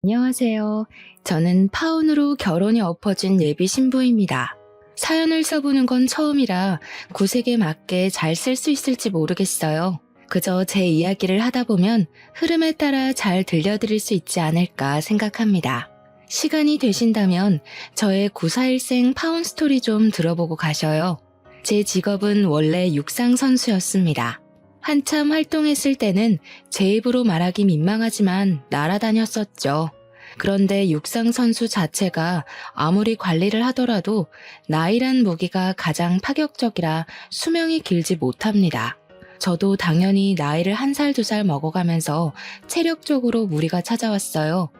안녕하세요. 저는 파혼으로 결혼이 엎어진 예비 신부입니다. 사연을 써보는 건 처음이라 구색에 맞게 잘 쓸 수 있을지 모르겠어요. 그저 제 이야기를 하다 보면 흐름에 따라 잘 들려드릴 수 있지 않을까 생각합니다. 시간이 되신다면 저의 941생 파혼 스토리 좀 들어보고 가셔요. 제 직업은 원래 육상 선수였습니다. 한참 활동했을 때는 제 입으로 말하기 민망하지만 날아다녔었죠. 그런데 육상 선수 자체가 아무리 관리를 하더라도 나이란 무기가 가장 파격적이라 수명이 길지 못합니다. 저도 당연히 나이를 1살, 2살 먹어가면서 체력적으로 무리가 찾아왔어요.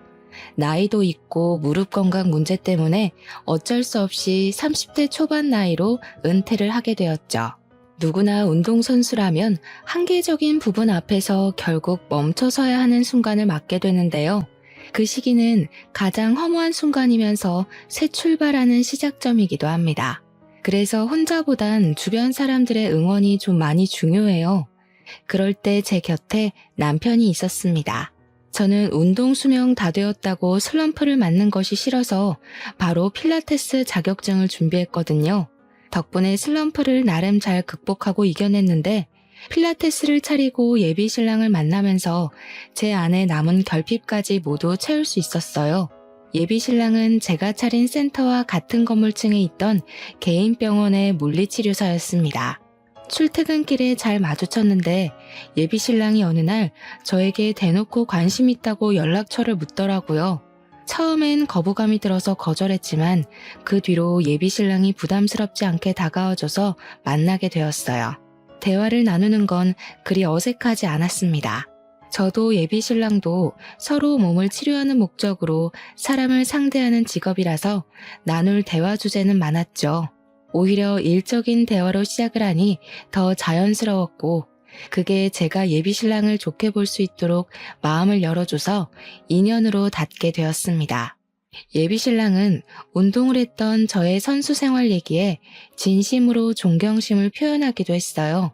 나이도 있고 무릎 건강 문제 때문에 어쩔 수 없이 30대 초반 나이로 은퇴를 하게 되었죠. 누구나 운동선수라면 한계적인 부분 앞에서 결국 멈춰서야 하는 순간을 맞게 되는데요. 그 시기는 가장 허무한 순간이면서 새 출발하는 시작점이기도 합니다. 그래서 혼자보단 주변 사람들의 응원이 좀 많이 중요해요. 그럴 때 제 곁에 남편이 있었습니다. 저는 운동 수명 다 되었다고 슬럼프를 맞는 것이 싫어서 바로 필라테스 자격증을 준비했거든요. 덕분에 슬럼프를 나름 잘 극복하고 이겨냈는데 필라테스를 차리고 예비 신랑을 만나면서 제 안에 남은 결핍까지 모두 채울 수 있었어요. 예비 신랑은 제가 차린 센터와 같은 건물층에 있던 개인 병원의 물리치료사였습니다. 출퇴근길에 잘 마주쳤는데 예비 신랑이 어느 날 저에게 대놓고 관심 있다고 연락처를 묻더라고요. 처음엔 거부감이 들어서 거절했지만 그 뒤로 예비 신랑이 부담스럽지 않게 다가와줘서 만나게 되었어요. 대화를 나누는 건 그리 어색하지 않았습니다. 저도 예비 신랑도 서로 몸을 치료하는 목적으로 사람을 상대하는 직업이라서 나눌 대화 주제는 많았죠. 오히려 일적인 대화로 시작을 하니 더 자연스러웠고 그게 제가 예비 신랑을 좋게 볼 수 있도록 마음을 열어줘서 인연으로 닿게 되었습니다. 예비 신랑은 운동을 했던 저의 선수 생활 얘기에 진심으로 존경심을 표현하기도 했어요.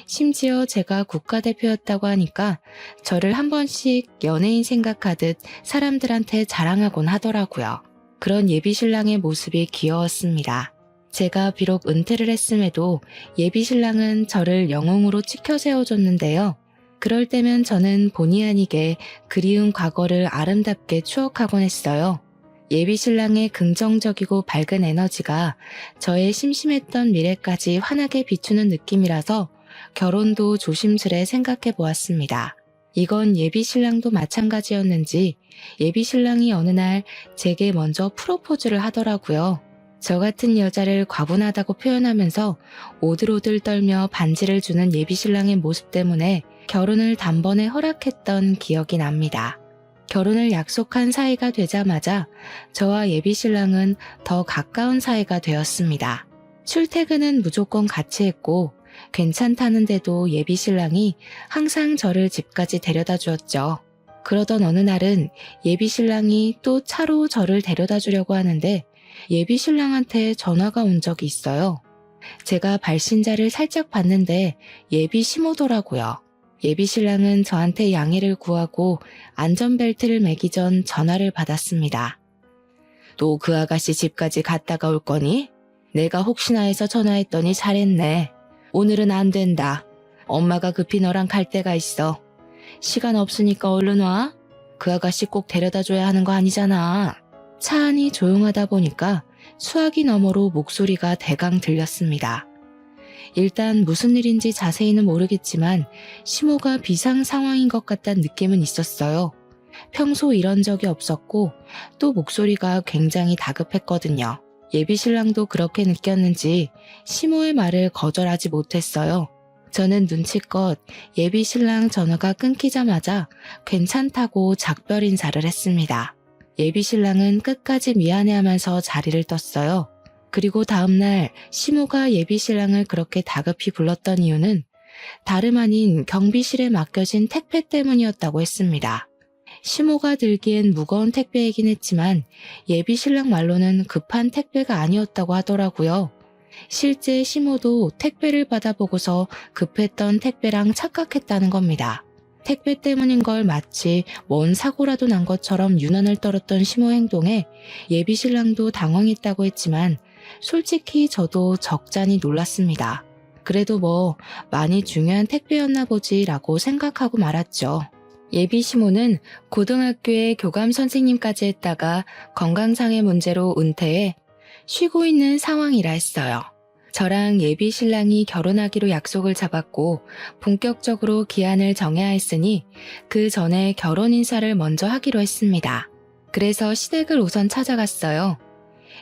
심지어 제가 국가대표였다고 하니까 저를 한 번씩 연예인 생각하듯 사람들한테 자랑하곤 하더라고요. 그런 예비 신랑의 모습이 귀여웠습니다. 제가 비록 은퇴를 했음에도 예비 신랑은 저를 영웅으로 치켜 세워줬는데요. 그럴 때면 저는 본의 아니게 그리운 과거를 아름답게 추억하곤 했어요. 예비 신랑의 긍정적이고 밝은 에너지가 저의 심심했던 미래까지 환하게 비추는 느낌이라서 결혼도 조심스레 생각해 보았습니다. 이건 예비 신랑도 마찬가지였는지 예비 신랑이 어느 날 제게 먼저 프로포즈를 하더라고요. 저 같은 여자를 과분하다고 표현하면서 오들오들 떨며 반지를 주는 예비 신랑의 모습 때문에 결혼을 단번에 허락했던 기억이 납니다. 결혼을 약속한 사이가 되자마자 저와 예비 신랑은 더 가까운 사이가 되었습니다. 출퇴근은 무조건 같이 했고 괜찮다는데도 예비 신랑이 항상 저를 집까지 데려다 주었죠. 그러던 어느 날은 예비 신랑이 또 차로 저를 데려다 주려고 하는데 예비 신랑한테 전화가 온 적이 있어요. 제가 발신자를 살짝 봤는데 예비 시모더라고요. 예비 신랑은 저한테 양해를 구하고 안전벨트를 매기 전 전화를 받았습니다. 또 그 아가씨 집까지 갔다가 올 거니? 내가 혹시나 해서 전화했더니 잘했네. 오늘은 안 된다. 엄마가 급히 너랑 갈 데가 있어. 시간 없으니까 얼른 와. 그 아가씨 꼭 데려다 줘야 하는 거 아니잖아. 차 안이 조용하다 보니까 수화기 너머로 목소리가 대강 들렸습니다. 일단 무슨 일인지 자세히는 모르겠지만 시모가 비상 상황인 것 같다는 느낌은 있었어요. 평소 이런 적이 없었고 또 목소리가 굉장히 다급했거든요. 예비 신랑도 그렇게 느꼈는지 시모의 말을 거절하지 못했어요. 저는 눈치껏 예비 신랑 전화가 끊기자마자 괜찮다고 작별 인사를 했습니다. 예비 신랑은 끝까지 미안해하면서 자리를 떴어요. 그리고 다음날 시모가 예비 신랑을 그렇게 다급히 불렀던 이유는 다름 아닌 경비실에 맡겨진 택배 때문이었다고 했습니다. 시모가 들기엔 무거운 택배이긴 했지만 예비 신랑 말로는 급한 택배가 아니었다고 하더라고요. 실제 시모도 택배를 받아보고서 급했던 택배랑 착각했다는 겁니다. 택배 때문인 걸 마치 뭔 사고라도 난 것처럼 유난을 떨었던 시모 행동에 예비 신랑도 당황했다고 했지만 솔직히 저도 적잖이 놀랐습니다. 그래도 뭐 많이 중요한 택배였나 보지라고 생각하고 말았죠. 예비 시모는 고등학교에 교감 선생님까지 했다가 건강상의 문제로 은퇴해 쉬고 있는 상황이라 했어요. 저랑 예비 신랑이 결혼하기로 약속을 잡았고 본격적으로 기한을 정해야 했으니 그 전에 결혼 인사를 먼저 하기로 했습니다. 그래서 시댁을 우선 찾아갔어요.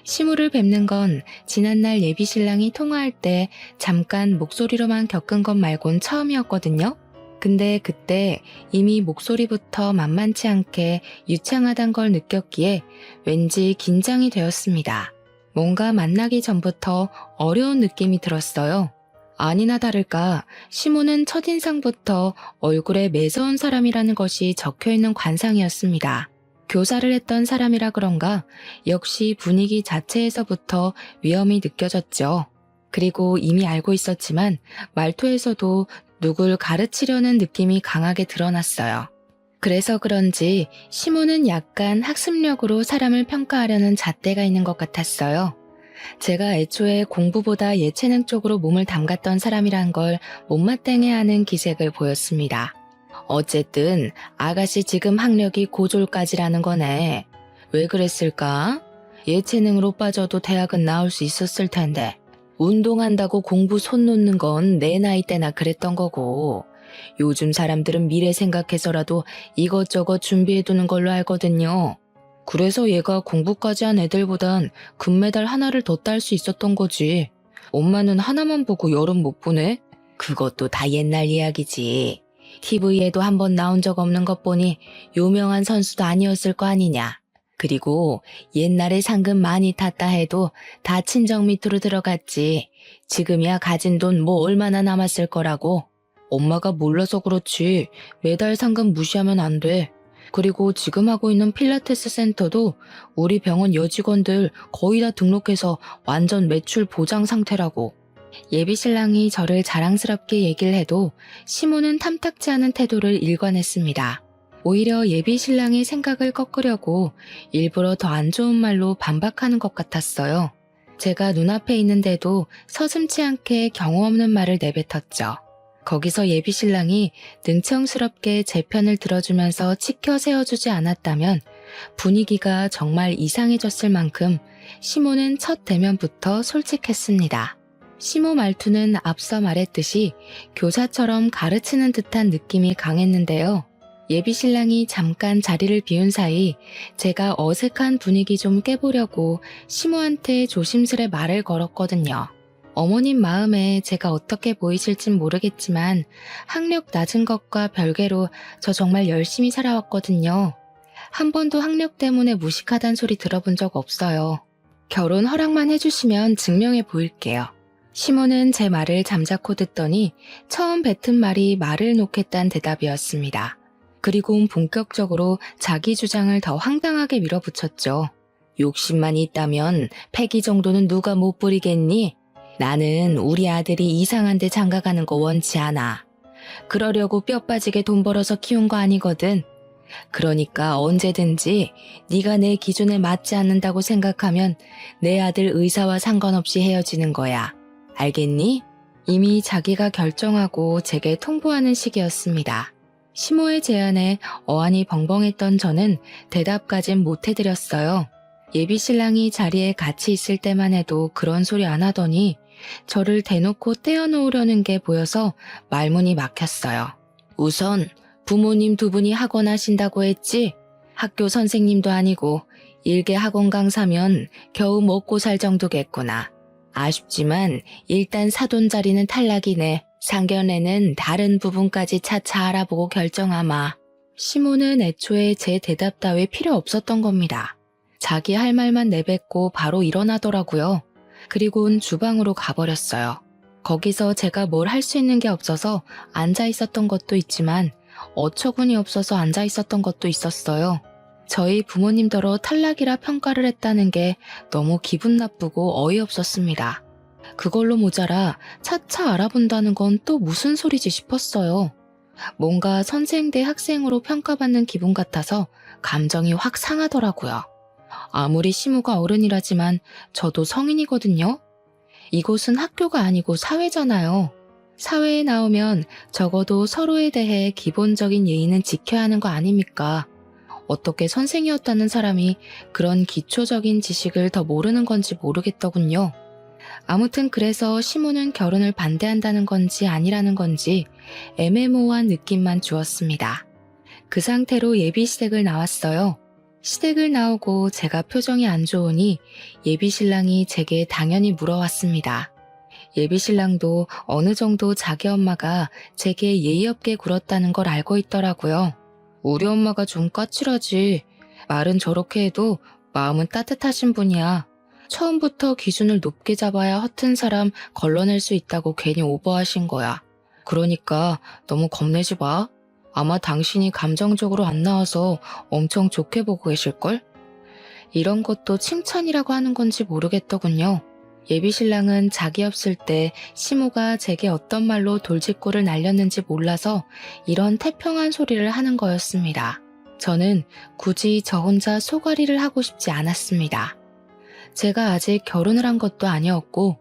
시무를 뵙는 건 지난날 예비 신랑이 통화할 때 잠깐 목소리로만 겪은 것 말곤 처음이었거든요. 근데 그때 이미 목소리부터 만만치 않게 유창하단 걸 느꼈기에 왠지 긴장이 되었습니다. 뭔가 만나기 전부터 어려운 느낌이 들었어요. 아니나 다를까 시모는 첫인상부터 얼굴에 매서운 사람이라는 것이 적혀있는 관상이었습니다. 교사를 했던 사람이라 그런가 역시 분위기 자체에서부터 위험이 느껴졌죠. 그리고 이미 알고 있었지만 말투에서도 누굴 가르치려는 느낌이 강하게 드러났어요. 그래서 그런지 시모는 약간 학습력으로 사람을 평가하려는 잣대가 있는 것 같았어요. 제가 애초에 공부보다 예체능 쪽으로 몸을 담갔던 사람이란 걸 못마땅해하는 기색을 보였습니다. 어쨌든 아가씨 지금 학력이 고졸까지라는 거네. 왜 그랬을까? 예체능으로 빠져도 대학은 나올 수 있었을 텐데. 운동한다고 공부 손 놓는 건 내 나이 때나 그랬던 거고 요즘 사람들은 미래 생각해서라도 이것저것 준비해두는 걸로 알거든요. 그래서 얘가 공부까지 한 애들보단 금메달 하나를 더 딸 수 있었던 거지. 엄마는 하나만 보고 여름 못 보네? 그것도 다 옛날 이야기지. TV에도 한 번 나온 적 없는 것 보니 유명한 선수도 아니었을 거 아니냐. 그리고 옛날에 상금 많이 탔다 해도 다 친정 밑으로 들어갔지. 지금이야 가진 돈 뭐 얼마나 남았을 거라고. 엄마가 몰라서 그렇지 매달 상금 무시하면 안 돼. 그리고 지금 하고 있는 필라테스 센터도 우리 병원 여직원들 거의 다 등록해서 완전 매출 보장 상태라고. 예비 신랑이 저를 자랑스럽게 얘기를 해도 시모는 탐탁지 않은 태도를 일관했습니다. 오히려 예비 신랑의 생각을 꺾으려고 일부러 더 안 좋은 말로 반박하는 것 같았어요. 제가 눈앞에 있는데도 서슴지 않게 경우 없는 말을 내뱉었죠. 거기서 예비 신랑이 능청스럽게 제 편을 들어주면서 치켜 세워주지 않았다면 분위기가 정말 이상해졌을 만큼 시모는 첫 대면부터 솔직했습니다. 시모 말투는 앞서 말했듯이 교사처럼 가르치는 듯한 느낌이 강했는데요. 예비 신랑이 잠깐 자리를 비운 사이 제가 어색한 분위기 좀 깨보려고 시모한테 조심스레 말을 걸었거든요. 어머님 마음에 제가 어떻게 보이실진 모르겠지만 학력 낮은 것과 별개로 저 정말 열심히 살아왔거든요. 한 번도 학력 때문에 무식하단 소리 들어본 적 없어요. 결혼 허락만 해주시면 증명해 보일게요. 시모는 제 말을 잠자코 듣더니 처음 뱉은 말이 말을 놓겠다는 대답이었습니다. 그리고는 본격적으로 자기 주장을 더 황당하게 밀어붙였죠. 욕심만 있다면 패기 정도는 누가 못 부리겠니? 나는 우리 아들이 이상한 데 장가가는 거 원치 않아. 그러려고 뼈 빠지게 돈 벌어서 키운 거 아니거든. 그러니까 언제든지 네가 내 기준에 맞지 않는다고 생각하면 내 아들 의사와 상관없이 헤어지는 거야. 알겠니? 이미 자기가 결정하고 제게 통보하는 시기였습니다. 시모의 제안에 어안이 벙벙했던 저는 대답까진 못 해드렸어요. 예비 신랑이 자리에 같이 있을 때만 해도 그런 소리 안 하더니 저를 대놓고 떼어놓으려는 게 보여서 말문이 막혔어요. 우선 부모님 두 분이 학원 하신다고 했지? 학교 선생님도 아니고 일개 학원 강사면 겨우 먹고 살 정도겠구나. 아쉽지만 일단 사돈 자리는 탈락이네. 상견례는 다른 부분까지 차차 알아보고 결정하마. 시모는 애초에 제 대답 따위 필요 없었던 겁니다. 자기 할 말만 내뱉고 바로 일어나더라고요. 그리고는 주방으로 가버렸어요. 거기서 제가 뭘 할 수 있는 게 없어서 앉아 있었던 것도 있지만 어처구니 없어서 앉아 있었던 것도 있었어요. 저희 부모님더러 탈락이라 평가를 했다는 게 너무 기분 나쁘고 어이없었습니다. 그걸로 모자라 차차 알아본다는 건 또 무슨 소리지 싶었어요. 뭔가 선생 대 학생으로 평가받는 기분 같아서 감정이 확 상하더라고요. 아무리 시무가 어른이라지만 저도 성인이거든요. 이곳은 학교가 아니고 사회잖아요. 사회에 나오면 적어도 서로에 대해 기본적인 예의는 지켜야 하는 거 아닙니까? 어떻게 선생이었다는 사람이 그런 기초적인 지식을 더 모르는 건지 모르겠더군요. 아무튼 그래서 시모는 결혼을 반대한다는 건지 아니라는 건지 애매모호한 느낌만 주었습니다. 그 상태로 예비 시댁을 나왔어요. 시댁을 나오고 제가 표정이 안 좋으니 예비 신랑이 제게 당연히 물어왔습니다. 예비 신랑도 어느 정도 자기 엄마가 제게 예의 없게 굴었다는 걸 알고 있더라고요. 우리 엄마가 좀 까칠하지. 말은 저렇게 해도 마음은 따뜻하신 분이야. 처음부터 기준을 높게 잡아야 허튼 사람 걸러낼 수 있다고 괜히 오버하신 거야. 그러니까 너무 겁내지 마. 아마 당신이 감정적으로 안 나와서 엄청 좋게 보고 계실걸? 이런 것도 칭찬이라고 하는 건지 모르겠더군요. 예비 신랑은 자기 없을 때 시모가 제게 어떤 말로 돌직구를 날렸는지 몰라서 이런 태평한 소리를 하는 거였습니다. 저는 굳이 저 혼자 소가리를 하고 싶지 않았습니다. 제가 아직 결혼을 한 것도 아니었고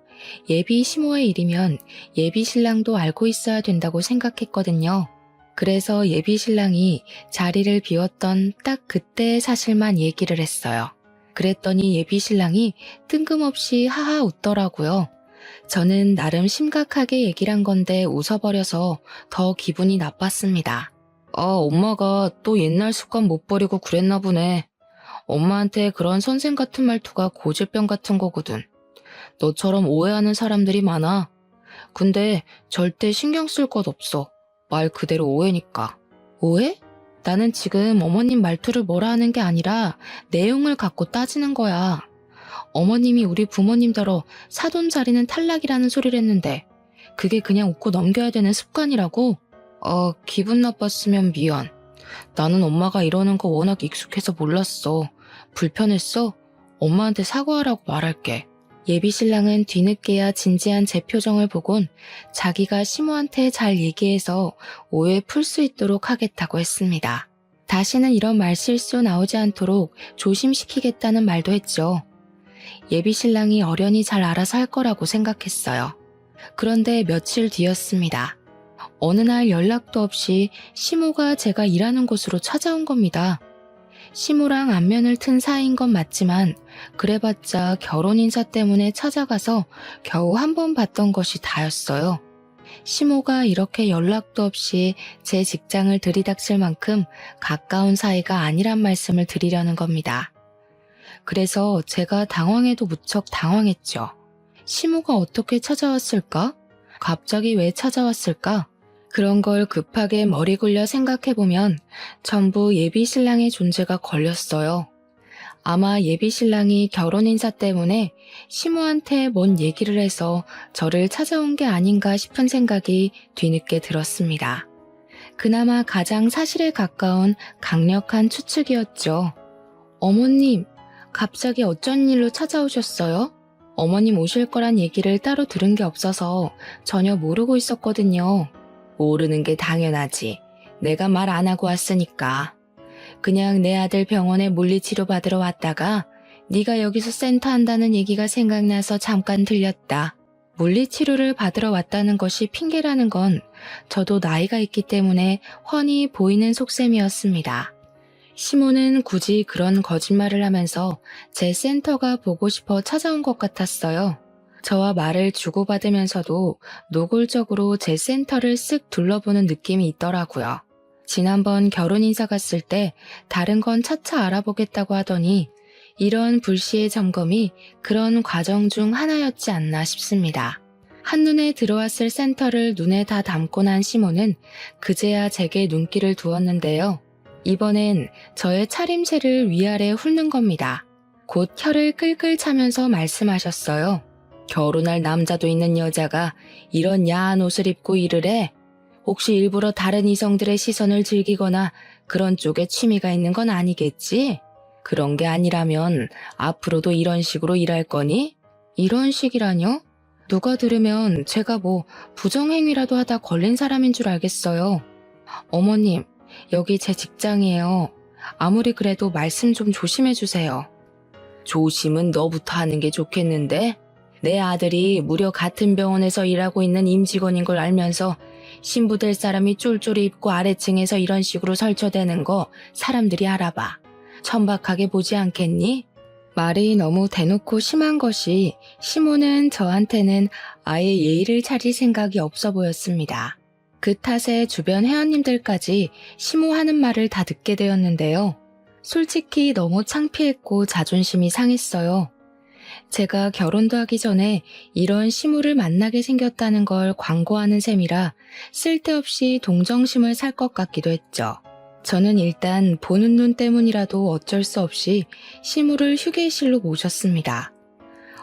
예비 시모의 일이면 예비 신랑도 알고 있어야 된다고 생각했거든요. 그래서 예비 신랑이 자리를 비웠던 딱 그때의 사실만 얘기를 했어요. 그랬더니 예비 신랑이 뜬금없이 하하 웃더라고요. 저는 나름 심각하게 얘기를 한 건데 웃어버려서 더 기분이 나빴습니다. 엄마가 또 옛날 습관 못 버리고 그랬나 보네. 엄마한테 그런 선생 같은 말투가 고질병 같은 거거든. 너처럼 오해하는 사람들이 많아. 근데 절대 신경 쓸 것 없어. 말 그대로 오해니까. 오해? 나는 지금 어머님 말투를 뭐라 하는 게 아니라 내용을 갖고 따지는 거야. 어머님이 우리 부모님더러 사돈 자리는 탈락이라는 소리를 했는데 그게 그냥 웃고 넘겨야 되는 습관이라고? 기분 나빴으면 미안. 나는 엄마가 이러는 거 워낙 익숙해서 몰랐어. 불편했어? 엄마한테 사과하라고 말할게. 예비 신랑은 뒤늦게야 진지한 제 표정을 보곤 자기가 시모한테 잘 얘기해서 오해 풀 수 있도록 하겠다고 했습니다. 다시는 이런 말실수 나오지 않도록 조심시키겠다는 말도 했죠. 예비 신랑이 어련히 잘 알아서 할 거라고 생각했어요. 그런데 며칠 뒤였습니다. 어느 날 연락도 없이 시모가 제가 일하는 곳으로 찾아온 겁니다. 시모랑 안면을 튼 사이인 건 맞지만 그래봤자 결혼 인사 때문에 찾아가서 겨우 한 번 봤던 것이 다였어요. 시모가 이렇게 연락도 없이 제 직장을 들이닥칠 만큼 가까운 사이가 아니란 말씀을 드리려는 겁니다. 그래서 제가 당황해도 무척 당황했죠. 시모가 어떻게 찾아왔을까? 갑자기 왜 찾아왔을까? 그런 걸 급하게 머리 굴려 생각해보면 전부 예비 신랑의 존재가 걸렸어요. 아마 예비 신랑이 결혼 인사 때문에 시모한테 뭔 얘기를 해서 저를 찾아온 게 아닌가 싶은 생각이 뒤늦게 들었습니다. 그나마 가장 사실에 가까운 강력한 추측이었죠. 어머님, 갑자기 어쩐 일로 찾아오셨어요? 어머님 오실 거란 얘기를 따로 들은 게 없어서 전혀 모르고 있었거든요. 모르는 게 당연하지. 내가 말 안 하고 왔으니까. 그냥 내 아들 병원에 물리치료 받으러 왔다가 네가 여기서 센터 한다는 얘기가 생각나서 잠깐 들렸다. 물리치료를 받으러 왔다는 것이 핑계라는 건 저도 나이가 있기 때문에 훤히 보이는 속셈이었습니다. 시모는 굳이 그런 거짓말을 하면서 제 센터가 보고 싶어 찾아온 것 같았어요. 저와 말을 주고받으면서도 노골적으로 제 센터를 쓱 둘러보는 느낌이 있더라고요. 지난번 결혼 인사 갔을 때 다른 건 차차 알아보겠다고 하더니 이런 불시의 점검이 그런 과정 중 하나였지 않나 싶습니다. 한눈에 들어왔을 센터를 눈에 다 담고 난 시모는 그제야 제게 눈길을 두었는데요. 이번엔 저의 차림새를 위아래 훑는 겁니다. 곧 혀를 끌끌 차면서 말씀하셨어요. 결혼할 남자도 있는 여자가 이런 야한 옷을 입고 일을 해? 혹시 일부러 다른 이성들의 시선을 즐기거나 그런 쪽에 취미가 있는 건 아니겠지? 그런 게 아니라면 앞으로도 이런 식으로 일할 거니? 이런 식이라뇨? 누가 들으면 제가 뭐 부정행위라도 하다 걸린 사람인 줄 알겠어요. 어머님, 여기 제 직장이에요. 아무리 그래도 말씀 좀 조심해 주세요. 조심은 너부터 하는 게 좋겠는데? 내 아들이 무려 같은 병원에서 일하고 있는 임직원인 걸 알면서 신부 될 사람이 쫄쫄이 입고 아래층에서 이런 식으로 설쳐대는 거 사람들이 알아봐. 천박하게 보지 않겠니? 말이 너무 대놓고 심한 것이 시모는 저한테는 아예 예의를 차릴 생각이 없어 보였습니다. 그 탓에 주변 회원님들까지 시모 하는 말을 다 듣게 되었는데요. 솔직히 너무 창피했고 자존심이 상했어요. 제가 결혼도 하기 전에 이런 시모를 만나게 생겼다는 걸 광고하는 셈이라 쓸데없이 동정심을 살 것 같기도 했죠. 저는 일단 보는 눈 때문이라도 어쩔 수 없이 시모를 휴게실로 모셨습니다.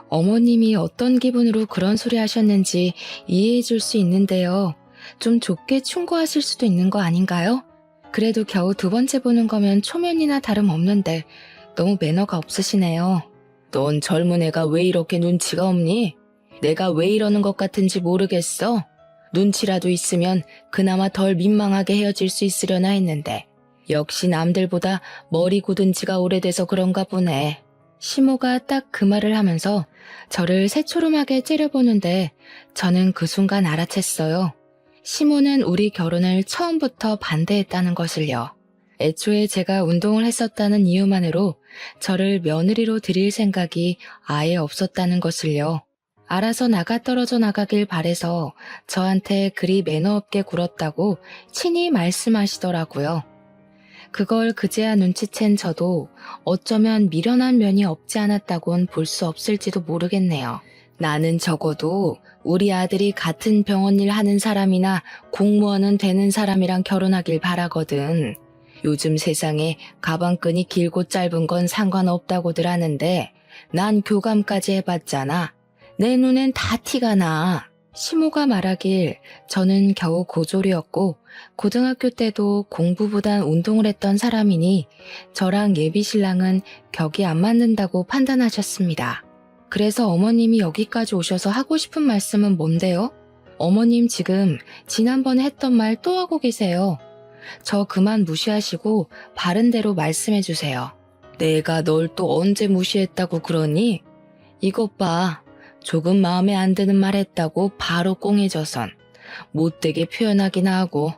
어머님이 어떤 기분으로 그런 소리 하셨는지 이해해 줄 수 있는데요. 좀 좁게 충고하실 수도 있는 거 아닌가요? 그래도 겨우 두 번째 보는 거면 초면이나 다름없는데 너무 매너가 없으시네요. 넌 젊은 애가 왜 이렇게 눈치가 없니? 내가 왜 이러는 것 같은지 모르겠어? 눈치라도 있으면 그나마 덜 민망하게 헤어질 수 있으려나 했는데 역시 남들보다 머리 굳은 지가 오래돼서 그런가 보네. 시모가 딱 그 말을 하면서 저를 새초롬하게 째려보는데 저는 그 순간 알아챘어요. 시모는 우리 결혼을 처음부터 반대했다는 것을요. 애초에 제가 운동을 했었다는 이유만으로 저를 며느리로 드릴 생각이 아예 없었다는 것을요. 알아서 나가떨어져 나가길 바래서 저한테 그리 매너 없게 굴었다고 친히 말씀하시더라고요. 그걸 그제야 눈치챈 저도 어쩌면 미련한 면이 없지 않았다곤 볼 수 없을지도 모르겠네요. 나는 적어도 우리 아들이 같은 병원 일 하는 사람이나 공무원은 되는 사람이랑 결혼하길 바라거든. 요즘 세상에 가방끈이 길고 짧은 건 상관없다고들 하는데 난 교감까지 해봤잖아. 내 눈엔 다 티가 나. 시모가 말하길 저는 겨우 고졸이었고 고등학교 때도 공부보단 운동을 했던 사람이니 저랑 예비신랑은 격이 안 맞는다고 판단하셨습니다. 그래서 어머님이 여기까지 오셔서 하고 싶은 말씀은 뭔데요? 어머님 지금 지난번에 했던 말 또 하고 계세요. 저 그만 무시하시고 바른 대로 말씀해 주세요. 내가 널 또 언제 무시했다고 그러니? 이것 봐. 조금 마음에 안 드는 말 했다고 바로 꽁해져선 못되게 표현하기나 하고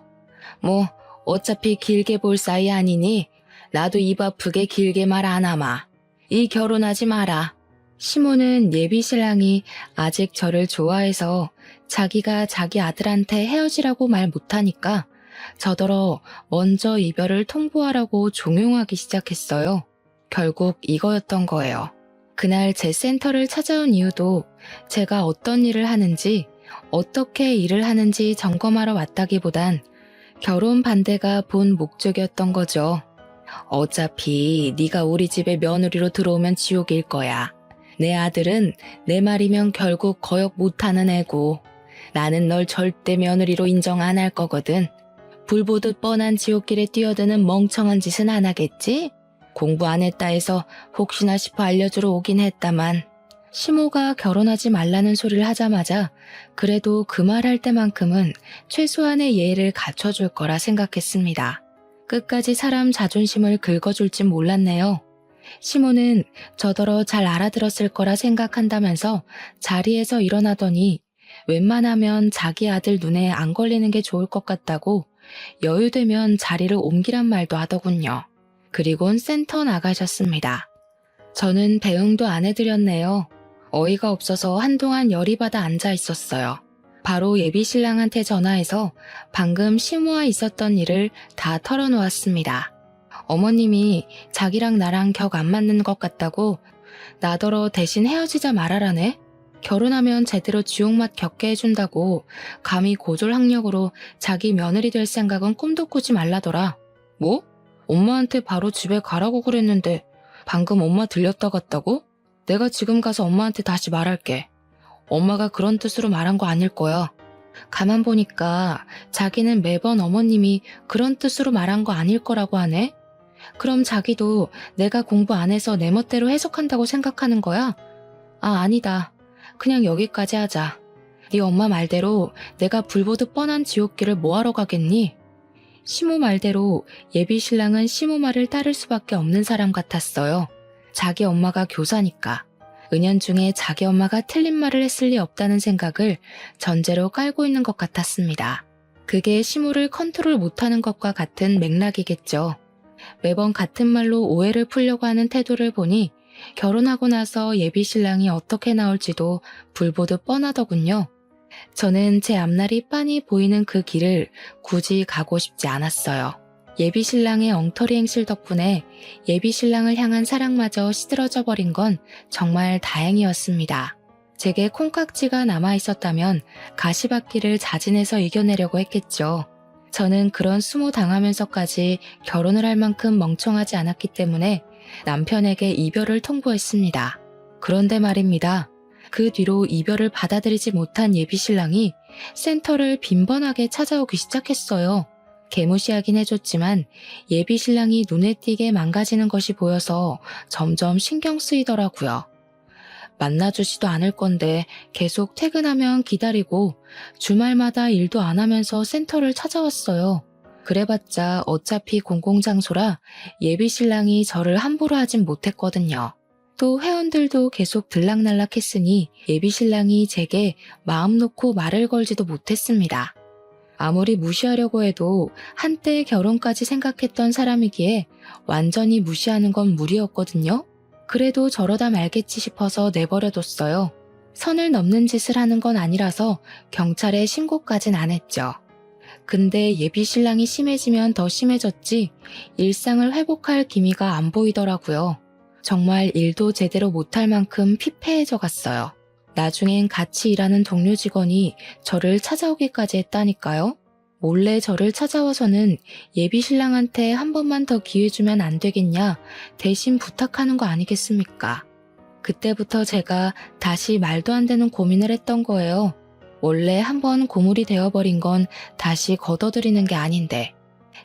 뭐 어차피 길게 볼 사이 아니니 나도 입 아프게 길게 말 안 하마. 이 결혼하지 마라. 시모는 예비신랑이 아직 저를 좋아해서 자기가 자기 아들한테 헤어지라고 말 못하니까 저더러 먼저 이별을 통보하라고 종용하기 시작했어요. 결국 이거였던 거예요. 그날 제 센터를 찾아온 이유도 제가 어떤 일을 하는지 어떻게 일을 하는지 점검하러 왔다기보단 결혼 반대가 본 목적이었던 거죠. 어차피 네가 우리 집에 며느리로 들어오면 지옥일 거야. 내 아들은 내 말이면 결국 거역 못하는 애고 나는 널 절대 며느리로 인정 안 할 거거든. 불 보듯 뻔한 지옥길에 뛰어드는 멍청한 짓은 안 하겠지? 공부 안 했다 해서 혹시나 싶어 알려주러 오긴 했다만 시모가 결혼하지 말라는 소리를 하자마자 그래도 그 말할 때만큼은 최소한의 예의를 갖춰줄 거라 생각했습니다. 끝까지 사람 자존심을 긁어줄진 몰랐네요. 시모는 저더러 잘 알아들었을 거라 생각한다면서 자리에서 일어나더니 웬만하면 자기 아들 눈에 안 걸리는 게 좋을 것 같다고 여유되면 자리를 옮기란 말도 하더군요. 그리곤 센터 나가셨습니다. 저는 대응도 안 해드렸네요. 어이가 없어서 한동안 열이 받아 앉아 있었어요. 바로 예비신랑한테 전화해서 방금 시모와 있었던 일을 다 털어놓았습니다. 어머님이 자기랑 나랑 격 안 맞는 것 같다고 나더러 대신 헤어지자 말하라네. 결혼하면 제대로 지옥맛 겪게 해준다고 감히 고졸학력으로 자기 며느리 될 생각은 꿈도 꾸지 말라더라. 뭐? 엄마한테 바로 집에 가라고 그랬는데 방금 엄마 들렸다 갔다고? 내가 지금 가서 엄마한테 다시 말할게. 엄마가 그런 뜻으로 말한 거 아닐 거야. 가만 보니까 자기는 매번 어머님이 그런 뜻으로 말한 거 아닐 거라고 하네. 그럼 자기도 내가 공부 안 해서 내 멋대로 해석한다고 생각하는 거야? 아, 아니다. 그냥 여기까지 하자. 네 엄마 말대로 내가 불보듯 뻔한 지옥길을 뭐하러 가겠니? 시모 말대로 예비 신랑은 시모 말을 따를 수밖에 없는 사람 같았어요. 자기 엄마가 교사니까. 은연중에 자기 엄마가 틀린 말을 했을 리 없다는 생각을 전제로 깔고 있는 것 같았습니다. 그게 시모를 컨트롤 못하는 것과 같은 맥락이겠죠. 매번 같은 말로 오해를 풀려고 하는 태도를 보니 결혼하고 나서 예비 신랑이 어떻게 나올지도 불보듯 뻔하더군요. 저는 제 앞날이 빤히 보이는 그 길을 굳이 가고 싶지 않았어요. 예비 신랑의 엉터리 행실 덕분에 예비 신랑을 향한 사랑마저 시들어져 버린 건 정말 다행이었습니다. 제게 콩깍지가 남아 있었다면 가시밭길을 자진해서 이겨내려고 했겠죠. 저는 그런 수모 당하면서까지 결혼을 할 만큼 멍청하지 않았기 때문에 남편에게 이별을 통보했습니다. 그런데 말입니다. 그 뒤로 이별을 받아들이지 못한 예비 신랑이 센터를 빈번하게 찾아오기 시작했어요. 개무시하긴 해줬지만 예비 신랑이 눈에 띄게 망가지는 것이 보여서 점점 신경 쓰이더라고요. 만나주지도 않을 건데 계속 퇴근하면 기다리고 주말마다 일도 안 하면서 센터를 찾아왔어요. 그래봤자 어차피 공공장소라 예비 신랑이 저를 함부로 하진 못했거든요. 또 회원들도 계속 들락날락 했으니 예비 신랑이 제게 마음 놓고 말을 걸지도 못했습니다. 아무리 무시하려고 해도 한때 결혼까지 생각했던 사람이기에 완전히 무시하는 건 무리였거든요. 그래도 저러다 말겠지 싶어서 내버려뒀어요. 선을 넘는 짓을 하는 건 아니라서 경찰에 신고까진 안 했죠. 근데 예비 신랑이 심해지면 더 심해졌지 일상을 회복할 기미가 안 보이더라고요. 정말 일도 제대로 못할 만큼 피폐해져 갔어요. 나중엔 같이 일하는 동료 직원이 저를 찾아오기까지 했다니까요. 몰래 저를 찾아와서는 예비 신랑한테 한 번만 더 기회 주면 안 되겠냐 대신 부탁하는 거 아니겠습니까? 그때부터 제가 다시 말도 안 되는 고민을 했던 거예요. 원래 한번 고물이 되어버린 건 다시 걷어들이는 게 아닌데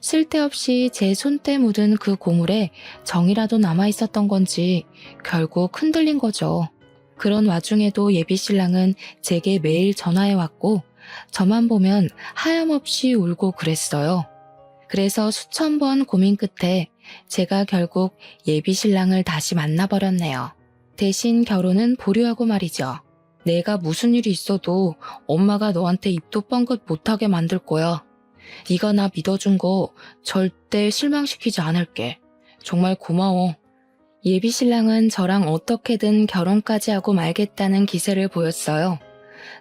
쓸데없이 제 손때 묻은 그 고물에 정이라도 남아있었던 건지 결국 흔들린 거죠. 그런 와중에도 예비 신랑은 제게 매일 전화해왔고 저만 보면 하염없이 울고 그랬어요. 그래서 수천 번 고민 끝에 제가 결국 예비 신랑을 다시 만나버렸네요. 대신 결혼은 보류하고 말이죠. 내가 무슨 일이 있어도 엄마가 너한테 입도 뻥긋 못하게 만들 거야. 네가 나 믿어준 거 절대 실망시키지 않을게. 정말 고마워. 예비 신랑은 저랑 어떻게든 결혼까지 하고 말겠다는 기세를 보였어요.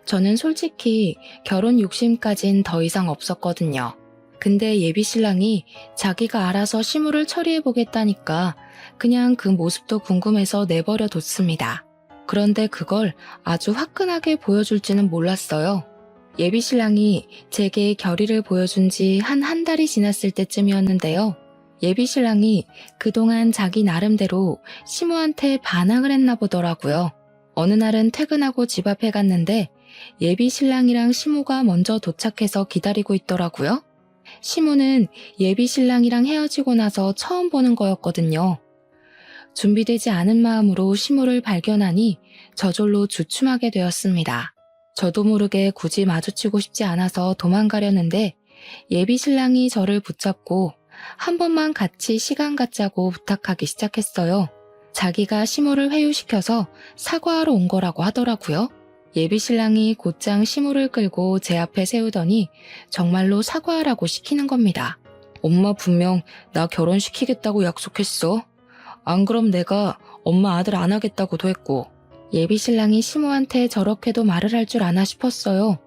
저는 솔직히 결혼 욕심까진 더 이상 없었거든요. 근데 예비 신랑이 자기가 알아서 시무를 처리해보겠다니까 그냥 그 모습도 궁금해서 내버려 뒀습니다. 그런데 그걸 아주 화끈하게 보여줄지는 몰랐어요. 예비 신랑이 제게 결의를 보여준 지 한 달이 지났을 때쯤이었는데요. 예비 신랑이 그동안 자기 나름대로 시모한테 반항을 했나 보더라고요. 어느 날은 퇴근하고 집 앞에 갔는데 예비 신랑이랑 시모가 먼저 도착해서 기다리고 있더라고요. 시모는 예비 신랑이랑 헤어지고 나서 처음 보는 거였거든요. 준비되지 않은 마음으로 시모를 발견하니 저절로 주춤하게 되었습니다. 저도 모르게 굳이 마주치고 싶지 않아서 도망가려는데 예비 신랑이 저를 붙잡고 한 번만 같이 시간 갖자고 부탁하기 시작했어요. 자기가 시모를 회유시켜서 사과하러 온 거라고 하더라고요. 예비 신랑이 곧장 시모를 끌고 제 앞에 세우더니 정말로 사과하라고 시키는 겁니다. 엄마 분명 나 결혼시키겠다고 약속했어. 안 그럼 내가 엄마 아들 안 하겠다고도 했고. 예비 신랑이 시모한테 저렇게도 말을 할 줄 아나 싶었어요.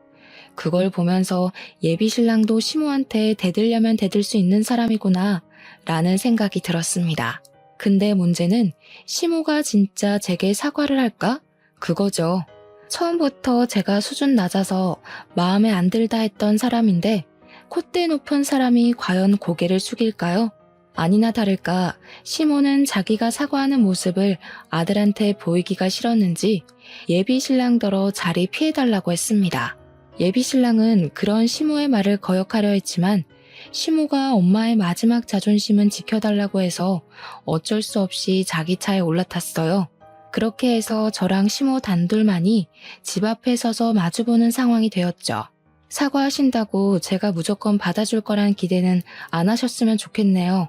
그걸 보면서 예비 신랑도 시모한테 대들려면 대들 수 있는 사람이구나 라는 생각이 들었습니다. 근데 문제는 시모가 진짜 제게 사과를 할까? 그거죠. 처음부터 제가 수준 낮아서 마음에 안 들다 했던 사람인데 콧대 높은 사람이 과연 고개를 숙일까요? 아니나 다를까 시모는 자기가 사과하는 모습을 아들한테 보이기가 싫었는지 예비 신랑더러 자리 피해달라고 했습니다. 예비 신랑은 그런 시모의 말을 거역하려 했지만 시모가 엄마의 마지막 자존심은 지켜달라고 해서 어쩔 수 없이 자기 차에 올라탔어요. 그렇게 해서 저랑 시모 단둘만이 집 앞에 서서 마주보는 상황이 되었죠. 사과하신다고 제가 무조건 받아줄 거란 기대는 안 하셨으면 좋겠네요.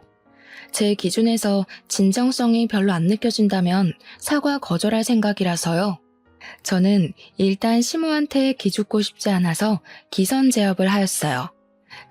제 기준에서 진정성이 별로 안 느껴진다면 사과 거절할 생각이라서요. 저는 일단 시모한테 기죽고 싶지 않아서 기선제압을 하였어요.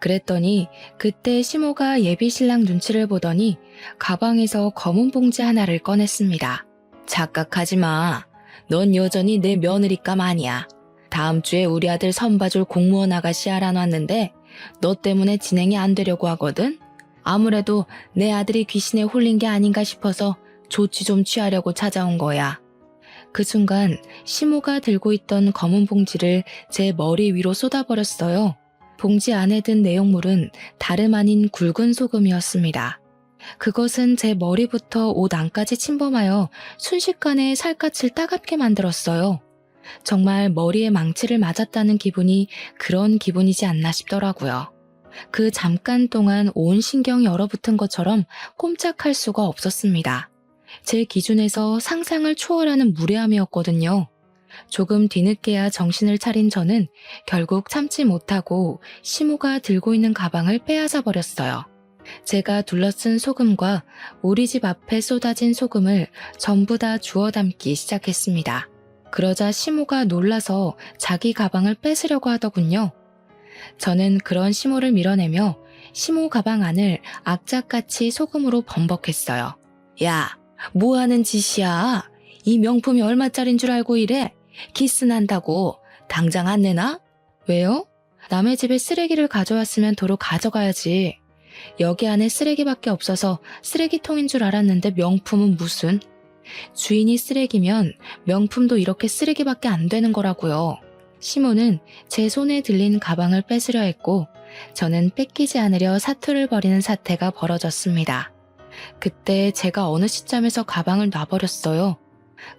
그랬더니 그때 시모가 예비 신랑 눈치를 보더니 가방에서 검은 봉지 하나를 꺼냈습니다. 착각하지 마. 넌 여전히 내 며느리감 아니야. 다음 주에 우리 아들 선봐줄 공무원 아가씨 알아놨는데 너 때문에 진행이 안 되려고 하거든? 아무래도 내 아들이 귀신에 홀린 게 아닌가 싶어서 조치 좀 취하려고 찾아온 거야. 그 순간 시모가 들고 있던 검은 봉지를 제 머리 위로 쏟아버렸어요. 봉지 안에 든 내용물은 다름 아닌 굵은 소금이었습니다. 그것은 제 머리부터 옷 안까지 침범하여 순식간에 살갗을 따갑게 만들었어요. 정말 머리에 망치를 맞았다는 기분이 그런 기분이지 않나 싶더라고요. 그 잠깐 동안 온 신경이 얼어붙은 것처럼 꼼짝할 수가 없었습니다. 제 기준에서 상상을 초월하는 무례함이었거든요. 조금 뒤늦게야 정신을 차린 저는 결국 참지 못하고 시모가 들고 있는 가방을 빼앗아 버렸어요. 제가 둘러쓴 소금과 우리 집 앞에 쏟아진 소금을 전부 다 주워 담기 시작했습니다. 그러자 시모가 놀라서 자기 가방을 뺏으려고 하더군요. 저는 그런 시모를 밀어내며 시모 가방 안을 악착같이 소금으로 범벅했어요. 야, 뭐 하는 짓이야? 이 명품이 얼마짜린 줄 알고 이래? 기스 난다고. 당장 안 내놔? 왜요? 남의 집에 쓰레기를 가져왔으면 도로 가져가야지. 여기 안에 쓰레기밖에 없어서 쓰레기통인 줄 알았는데 명품은 무슨? 주인이 쓰레기면 명품도 이렇게 쓰레기밖에 안 되는 거라고요. 시모는 제 손에 들린 가방을 뺏으려 했고 저는 뺏기지 않으려 사투를 벌이는 사태가 벌어졌습니다. 그때 제가 어느 시점에서 가방을 놔버렸어요.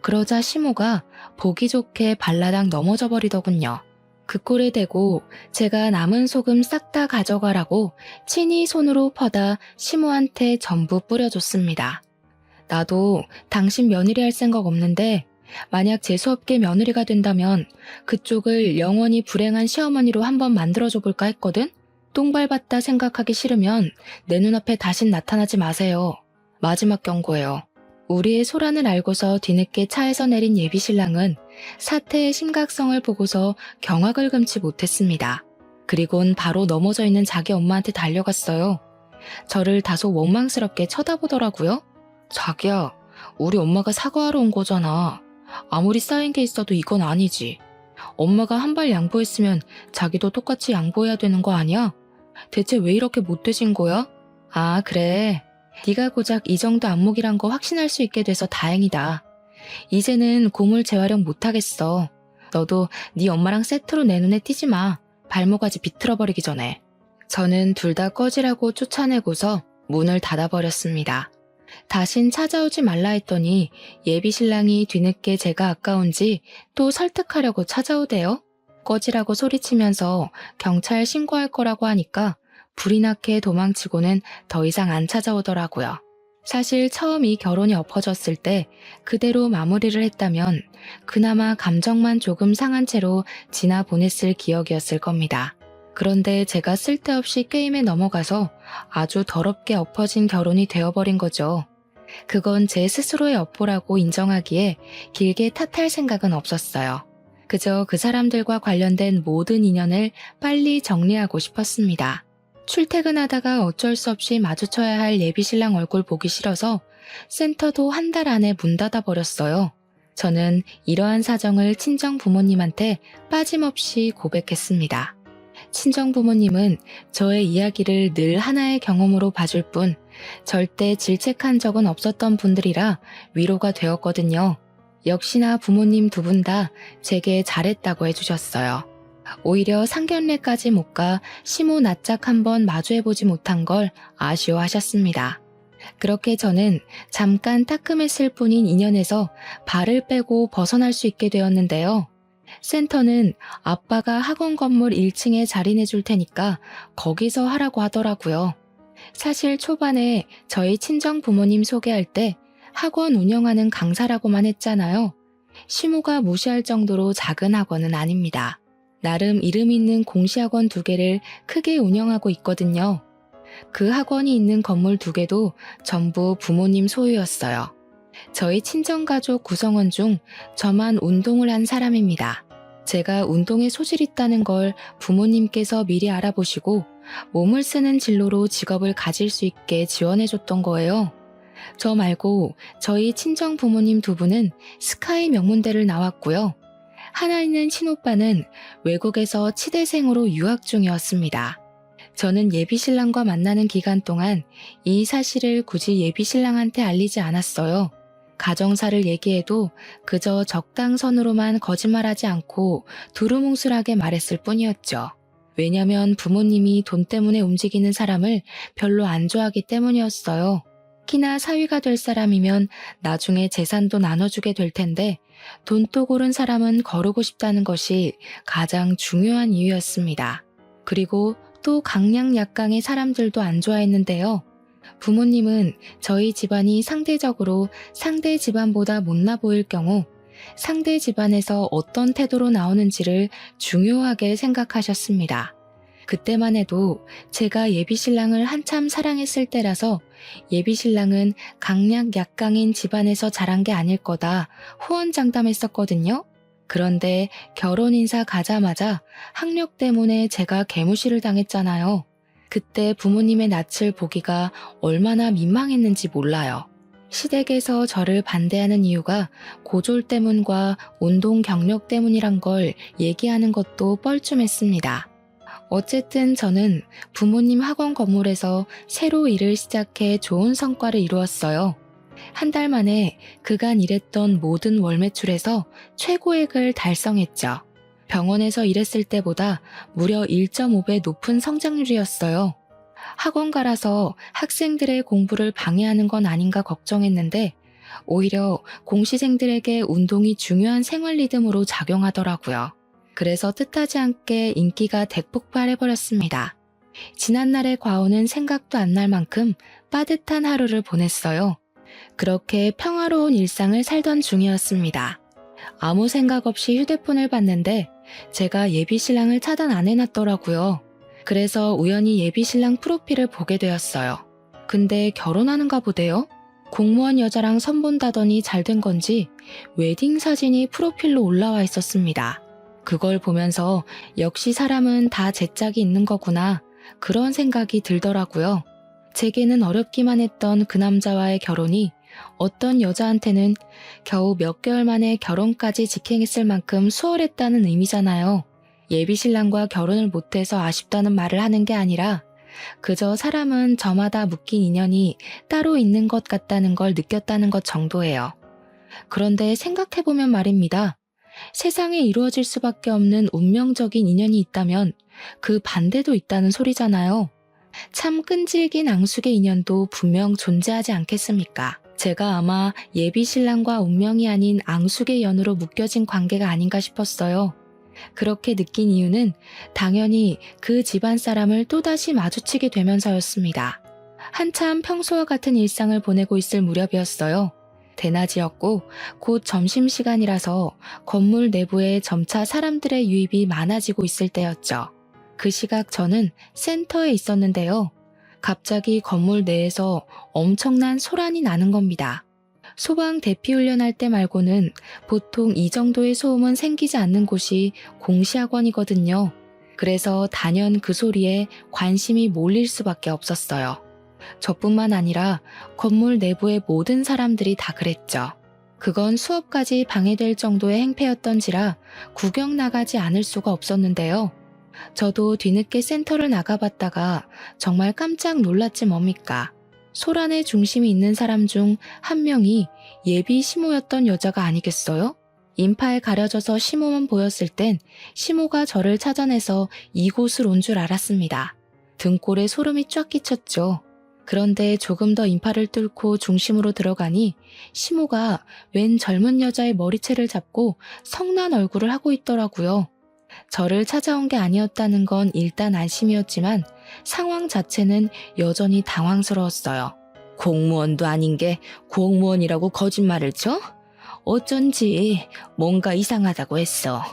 그러자 시모가 보기 좋게 발라당 넘어져 버리더군요. 그 꼴에 대고 제가 남은 소금 싹 다 가져가라고 친히 손으로 퍼다 시모한테 전부 뿌려줬습니다. 나도 당신 며느리 할 생각 없는데 만약 재수없게 며느리가 된다면 그쪽을 영원히 불행한 시어머니로 한번 만들어줘 볼까 했거든? 똥 밟았다 생각하기 싫으면 내 눈앞에 다신 나타나지 마세요. 마지막 경고예요. 우리의 소란을 알고서 뒤늦게 차에서 내린 예비신랑은 사태의 심각성을 보고서 경악을 금치 못했습니다. 그리곤 바로 넘어져 있는 자기 엄마한테 달려갔어요. 저를 다소 원망스럽게 쳐다보더라고요. 자기야, 우리 엄마가 사과하러 온 거잖아. 아무리 쌓인 게 있어도 이건 아니지. 엄마가 한 발 양보했으면 자기도 똑같이 양보해야 되는 거 아니야? 대체 왜 이렇게 못되신 거야? 아, 그래. 네가 고작 이 정도 안목이란 거 확신할 수 있게 돼서 다행이다. 이제는 고물 재활용 못하겠어. 너도 네 엄마랑 세트로 내 눈에 띄지 마. 발모가지 비틀어버리기 전에. 저는 둘 다 꺼지라고 쫓아내고서 문을 닫아버렸습니다. 다신 찾아오지 말라 했더니 예비신랑이 뒤늦게 제가 아까운지 또 설득하려고 찾아오대요. 꺼지라고 소리치면서 경찰 신고할 거라고 하니까 불이 나게 도망치고는 더 이상 안 찾아오더라고요. 사실 처음 이 결혼이 엎어졌을 때 그대로 마무리를 했다면 그나마 감정만 조금 상한 채로 지나 보냈을 기억이었을 겁니다. 그런데 제가 쓸데없이 게임에 넘어가서 아주 더럽게 엎어진 결혼이 되어버린 거죠. 그건 제 스스로의 업보라고 인정하기에 길게 탓할 생각은 없었어요. 그저 그 사람들과 관련된 모든 인연을 빨리 정리하고 싶었습니다. 출퇴근하다가 어쩔 수 없이 마주쳐야 할 예비신랑 얼굴 보기 싫어서 센터도 한 달 안에 문 닫아버렸어요. 저는 이러한 사정을 친정 부모님한테 빠짐없이 고백했습니다. 친정 부모님은 저의 이야기를 늘 하나의 경험으로 봐줄 뿐 절대 질책한 적은 없었던 분들이라 위로가 되었거든요. 역시나 부모님 두 분 다 제게 잘했다고 해주셨어요. 오히려 상견례까지 못 가 시모 낯짝 한번 마주해보지 못한 걸 아쉬워하셨습니다. 그렇게 저는 잠깐 따끔했을 뿐인 인연에서 발을 빼고 벗어날 수 있게 되었는데요. 센터는 아빠가 학원 건물 1층에 자리내 줄 테니까 거기서 하라고 하더라고요. 사실 초반에 저희 친정 부모님 소개할 때 학원 운영하는 강사라고만 했잖아요. 시모가 무시할 정도로 작은 학원은 아닙니다. 나름 이름 있는 공시학원 2개를 크게 운영하고 있거든요. 그 학원이 있는 건물 2개도 전부 부모님 소유였어요. 저희 친정가족 구성원 중 저만 운동을 한 사람입니다. 제가 운동에 소질이 있다는 걸 부모님께서 미리 알아보시고 몸을 쓰는 진로로 직업을 가질 수 있게 지원해줬던 거예요. 저 말고 저희 친정 부모님 2분은 스카이 명문대를 나왔고요. 하나 있는 친오빠는 외국에서 치대생으로 유학 중이었습니다. 저는 예비신랑과 만나는 기간 동안 이 사실을 굳이 예비신랑한테 알리지 않았어요. 가정사를 얘기해도 그저 적당선으로만 거짓말하지 않고 두루뭉술하게 말했을 뿐이었죠. 왜냐면 부모님이 돈 때문에 움직이는 사람을 별로 안 좋아하기 때문이었어요. 키나 사위가 될 사람이면 나중에 재산도 나눠주게 될 텐데 돈독 오른 사람은 거르고 싶다는 것이 가장 중요한 이유였습니다. 그리고 또 강약약강의 사람들도 안 좋아했는데요. 부모님은 저희 집안이 상대적으로 상대 집안보다 못나 보일 경우 상대 집안에서 어떤 태도로 나오는지를 중요하게 생각하셨습니다. 그때만 해도 제가 예비신랑을 한참 사랑했을 때라서 예비신랑은 강약약강인 집안에서 자란 게 아닐 거다 호언장담했었거든요. 그런데 결혼 인사 가자마자 학력 때문에 제가 개무시를 당했잖아요. 그때 부모님의 낯을 보기가 얼마나 민망했는지 몰라요. 시댁에서 저를 반대하는 이유가 고졸 때문과 운동 경력 때문이란 걸 얘기하는 것도 뻘쭘했습니다. 어쨌든 저는 부모님 학원 건물에서 새로 일을 시작해 좋은 성과를 이루었어요. 한 달 만에 그간 일했던 모든 월 매출에서 최고액을 달성했죠. 병원에서 일했을 때보다 무려 1.5배 높은 성장률이었어요. 학원가라서 학생들의 공부를 방해하는 건 아닌가 걱정했는데 오히려 공시생들에게 운동이 중요한 생활 리듬으로 작용하더라고요. 그래서 뜻하지 않게 인기가 대폭발해버렸습니다. 지난날의 과오는 생각도 안 날 만큼 빠듯한 하루를 보냈어요. 그렇게 평화로운 일상을 살던 중이었습니다. 아무 생각 없이 휴대폰을 봤는데 제가 예비신랑을 차단 안 해놨더라고요. 그래서 우연히 예비신랑 프로필을 보게 되었어요. 근데 결혼하는가 보대요? 공무원 여자랑 선본다더니 잘된 건지 웨딩 사진이 프로필로 올라와 있었습니다. 그걸 보면서 역시 사람은 다 제 짝이 있는 거구나 그런 생각이 들더라고요. 제게는 어렵기만 했던 그 남자와의 결혼이 어떤 여자한테는 겨우 몇 개월 만에 결혼까지 직행했을 만큼 수월했다는 의미잖아요. 예비신랑과 결혼을 못해서 아쉽다는 말을 하는 게 아니라 그저 사람은 저마다 묶인 인연이 따로 있는 것 같다는 걸 느꼈다는 것 정도예요. 그런데 생각해보면 말입니다. 세상에 이루어질 수밖에 없는 운명적인 인연이 있다면 그 반대도 있다는 소리잖아요. 참 끈질긴 앙숙의 인연도 분명 존재하지 않겠습니까? 제가 아마 예비신랑과 운명이 아닌 앙숙의 연으로 묶여진 관계가 아닌가 싶었어요. 그렇게 느낀 이유는 당연히 그 집안 사람을 또다시 마주치게 되면서였습니다. 한참 평소와 같은 일상을 보내고 있을 무렵이었어요. 대낮이었고 곧 점심시간이라서 건물 내부에 점차 사람들의 유입이 많아지고 있을 때였죠. 그 시각 저는 센터에 있었는데요. 갑자기 건물 내에서 엄청난 소란이 나는 겁니다. 소방 대피 훈련할 때 말고는 보통 이 정도의 소음은 생기지 않는 곳이 공시학원이거든요. 그래서 단연 그 소리에 관심이 몰릴 수밖에 없었어요. 저뿐만 아니라 건물 내부의 모든 사람들이 다 그랬죠. 그건 수업까지 방해될 정도의 행패였던지라 구경 나가지 않을 수가 없었는데요. 저도 뒤늦게 센터를 나가봤다가 정말 깜짝 놀랐지 뭡니까. 소란의 중심이 있는 사람 중 한 명이 예비 시모였던 여자가 아니겠어요? 인파에 가려져서 시모만 보였을 땐 시모가 저를 찾아내서 이곳을 온 줄 알았습니다. 등골에 소름이 쫙 끼쳤죠. 그런데 조금 더 인파를 뚫고 중심으로 들어가니 시모가 웬 젊은 여자의 머리채를 잡고 성난 얼굴을 하고 있더라고요. 저를 찾아온 게 아니었다는 건 일단 안심이었지만 상황 자체는 여전히 당황스러웠어요. 공무원도 아닌 게 공무원이라고 거짓말을 쳐? 어쩐지 뭔가 이상하다고 했어.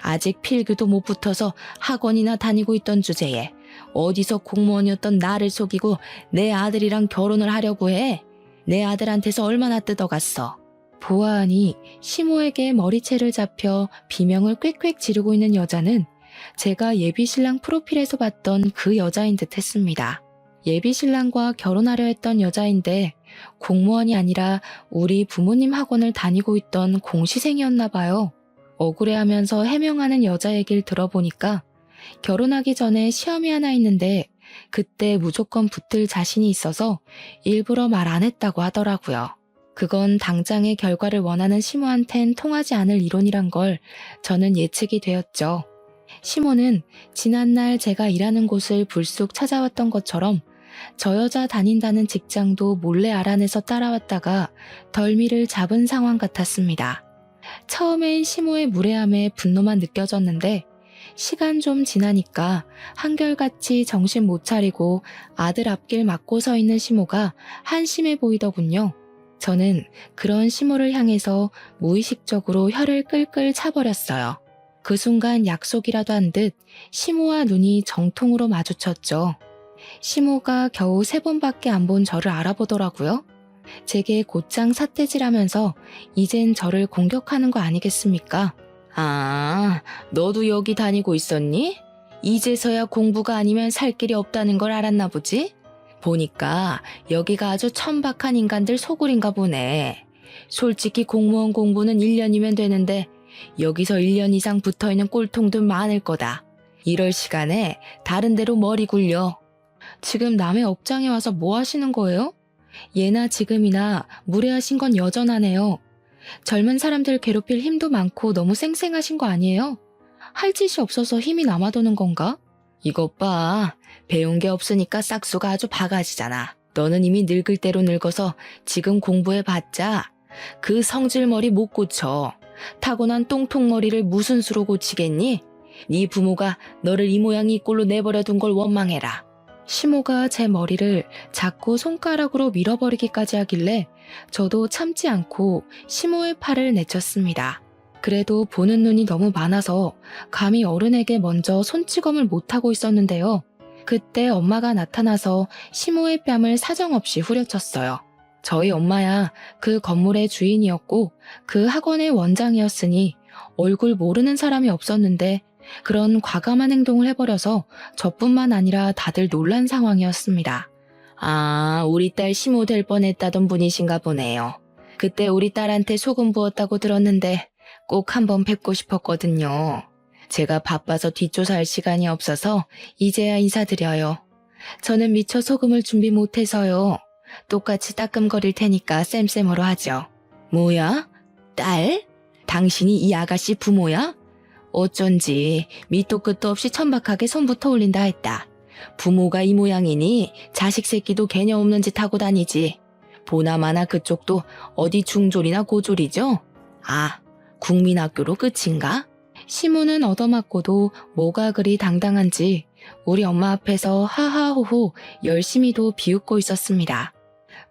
아직 필기도 못 붙어서 학원이나 다니고 있던 주제에 어디서 공무원이었던 나를 속이고 내 아들이랑 결혼을 하려고 해. 내 아들한테서 얼마나 뜯어갔어. 보아하니 시모에게 머리채를 잡혀 비명을 꽥꽥 지르고 있는 여자는 제가 예비신랑 프로필에서 봤던 그 여자인 듯 했습니다. 예비신랑과 결혼하려 했던 여자인데 공무원이 아니라 우리 부모님 학원을 다니고 있던 공시생이었나 봐요. 억울해하면서 해명하는 여자 얘기를 들어보니까 결혼하기 전에 시험이 하나 있는데 그때 무조건 붙을 자신이 있어서 일부러 말 안 했다고 하더라고요. 그건 당장의 결과를 원하는 시모한텐 통하지 않을 이론이란 걸 저는 예측이 되었죠. 시모는 지난날 제가 일하는 곳을 불쑥 찾아왔던 것처럼 저 여자 다닌다는 직장도 몰래 알아내서 따라왔다가 덜미를 잡은 상황 같았습니다. 처음엔 시모의 무례함에 분노만 느껴졌는데 시간 좀 지나니까 한결같이 정신 못 차리고 아들 앞길 막고 서 있는 시모가 한심해 보이더군요. 저는 그런 시모를 향해서 무의식적으로 혀를 끌끌 차버렸어요. 그 순간 약속이라도 한 듯 시모와 눈이 정통으로 마주쳤죠. 시모가 겨우 3번밖에 안 본 저를 알아보더라고요. 제게 곧장 삿대질하면서 이젠 저를 공격하는 거 아니겠습니까? 아, 너도 여기 다니고 있었니? 이제서야 공부가 아니면 살 길이 없다는 걸 알았나 보지? 보니까 여기가 아주 천박한 인간들 소굴인가 보네. 솔직히 공무원 공부는 1년이면 되는데 여기서 1년 이상 붙어있는 꼴통도 많을 거다. 이럴 시간에 다른 데로 머리 굴려. 지금 남의 업장에 와서 뭐 하시는 거예요? 예나 지금이나 무례하신 건 여전하네요. 젊은 사람들 괴롭힐 힘도 많고 너무 쌩쌩하신 거 아니에요? 할 짓이 없어서 힘이 남아도는 건가? 이것 봐. 배운 게 없으니까 싹수가 아주 바가지잖아. 너는 이미 늙을 대로 늙어서 지금 공부해봤자 그 성질머리 못 고쳐. 타고난 똥통머리를 무슨 수로 고치겠니? 네 부모가 너를 이 모양 이 꼴로 내버려둔 걸 원망해라. 시모가 제 머리를 자꾸 손가락으로 밀어버리기까지 하길래 저도 참지 않고 시모의 팔을 내쳤습니다. 그래도 보는 눈이 너무 많아서 감히 어른에게 먼저 손찌검을 못하고 있었는데요. 그때 엄마가 나타나서 시모의 뺨을 사정없이 후려쳤어요. 저희 엄마야 그 건물의 주인이었고 그 학원의 원장이었으니 얼굴 모르는 사람이 없었는데 그런 과감한 행동을 해버려서 저뿐만 아니라 다들 놀란 상황이었습니다. 아, 우리 딸 시모 될 뻔했다던 분이신가 보네요. 그때 우리 딸한테 소금 부었다고 들었는데 꼭 한번 뵙고 싶었거든요. 제가 바빠서 뒷조사할 시간이 없어서 이제야 인사드려요. 저는 미처 소금을 준비 못해서요. 똑같이 따끔거릴 테니까 쌤쌤으로 하죠. 뭐야? 딸? 당신이 이 아가씨 부모야? 어쩐지 밑도 끝도 없이 천박하게 손부터 올린다 했다. 부모가 이 모양이니 자식 새끼도 개념 없는 짓 하고 다니지. 보나마나 그쪽도 어디 중졸이나 고졸이죠? 아, 국민학교로 끝인가? 시모는 얻어맞고도 뭐가 그리 당당한지 우리 엄마 앞에서 하하호호 열심히도 비웃고 있었습니다.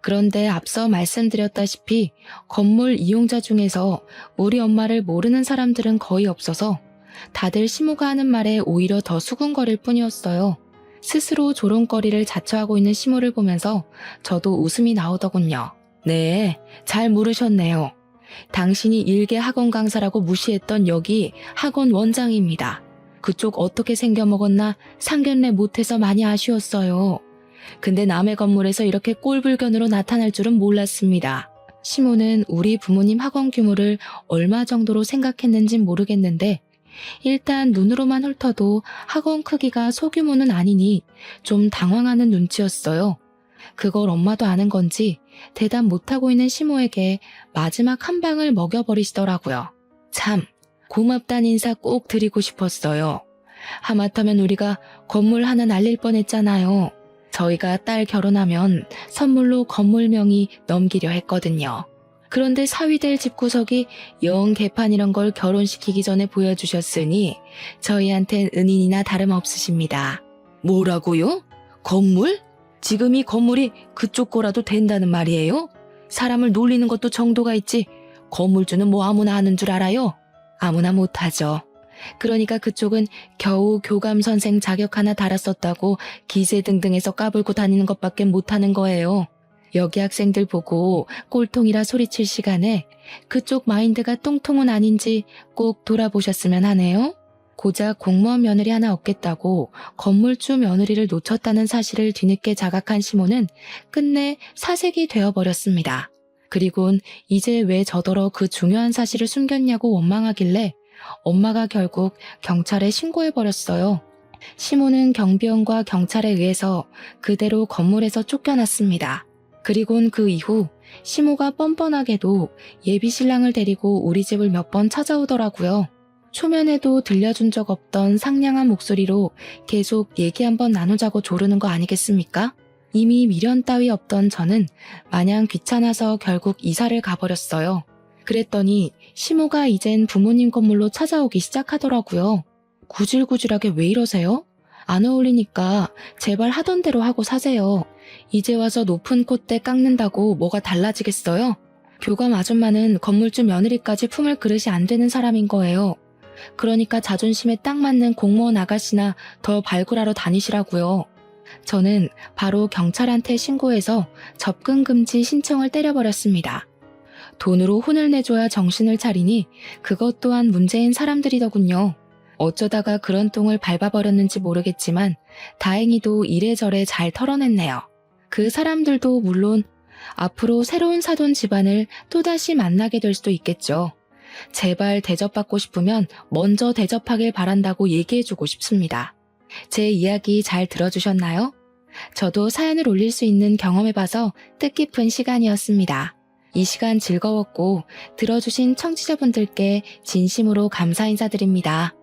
그런데 앞서 말씀드렸다시피 건물 이용자 중에서 우리 엄마를 모르는 사람들은 거의 없어서 다들 시모가 하는 말에 오히려 더 수군거릴 뿐이었어요. 스스로 조롱거리를 자처하고 있는 시모를 보면서 저도 웃음이 나오더군요. 네, 잘 물으셨네요. 당신이 일개 학원 강사라고 무시했던 여기 학원 원장입니다. 그쪽 어떻게 생겨먹었나 상견례 못해서 많이 아쉬웠어요. 근데 남의 건물에서 이렇게 꼴불견으로 나타날 줄은 몰랐습니다. 시모는 우리 부모님 학원 규모를 얼마 정도로 생각했는진 모르겠는데 일단 눈으로만 훑어도 학원 크기가 소규모는 아니니 좀 당황하는 눈치였어요. 그걸 엄마도 아는 건지 대답 못하고 있는 시모에게 마지막 한 방을 먹여버리시더라고요. 참, 고맙다는 인사 꼭 드리고 싶었어요. 하마터면 우리가 건물 하나 날릴 뻔했잖아요. 저희가 딸 결혼하면 선물로 건물 명의 넘기려 했거든요. 그런데 사위될 집구석이 영 개판 이런 걸 결혼시키기 전에 보여주셨으니 저희한텐 은인이나 다름없으십니다. 뭐라고요? 건물? 지금 이 건물이 그쪽 거라도 된다는 말이에요? 사람을 놀리는 것도 정도가 있지 건물주는 뭐 아무나 하는 줄 알아요? 아무나 못하죠. 그러니까 그쪽은 겨우 교감 선생 자격 하나 달았었다고 기세등등해서 까불고 다니는 것밖에 못하는 거예요. 여기 학생들 보고 꼴통이라 소리칠 시간에 그쪽 마인드가 똥통은 아닌지 꼭 돌아보셨으면 하네요. 고작 공무원 며느리 하나 얻겠다고 건물주 며느리를 놓쳤다는 사실을 뒤늦게 자각한 시모는 끝내 사색이 되어버렸습니다. 그리곤 이제 왜 저더러 그 중요한 사실을 숨겼냐고 원망하길래 엄마가 결국 경찰에 신고해버렸어요. 시모는 경비원과 경찰에 의해서 그대로 건물에서 쫓겨났습니다. 그리곤 그 이후 시모가 뻔뻔하게도 예비 신랑을 데리고 우리 집을 몇 번 찾아오더라고요. 초면에도 들려준 적 없던 상냥한 목소리로 계속 얘기 한번 나누자고 조르는 거 아니겠습니까? 이미 미련 따위 없던 저는 마냥 귀찮아서 결국 이사를 가버렸어요. 그랬더니 시모가 이젠 부모님 건물로 찾아오기 시작하더라고요. 구질구질하게 왜 이러세요? 안 어울리니까 제발 하던 대로 하고 사세요. 이제 와서 높은 콧대 깎는다고 뭐가 달라지겠어요? 교감 아줌마는 건물주 며느리까지 품을 그릇이 안 되는 사람인 거예요. 그러니까 자존심에 딱 맞는 공무원 아가씨나 더 발굴하러 다니시라고요. 저는 바로 경찰한테 신고해서 접근 금지 신청을 때려버렸습니다. 돈으로 혼을 내줘야 정신을 차리니 그것 또한 문제인 사람들이더군요. 어쩌다가 그런 똥을 밟아버렸는지 모르겠지만 다행히도 이래저래 잘 털어냈네요. 그 사람들도 물론 앞으로 새로운 사돈 집안을 또다시 만나게 될 수도 있겠죠. 제발 대접받고 싶으면 먼저 대접하길 바란다고 얘기해주고 싶습니다. 제 이야기 잘 들어주셨나요? 저도 사연을 올릴 수 있는 경험해봐서 뜻깊은 시간이었습니다. 이 시간 즐거웠고 들어주신 청취자분들께 진심으로 감사 인사드립니다.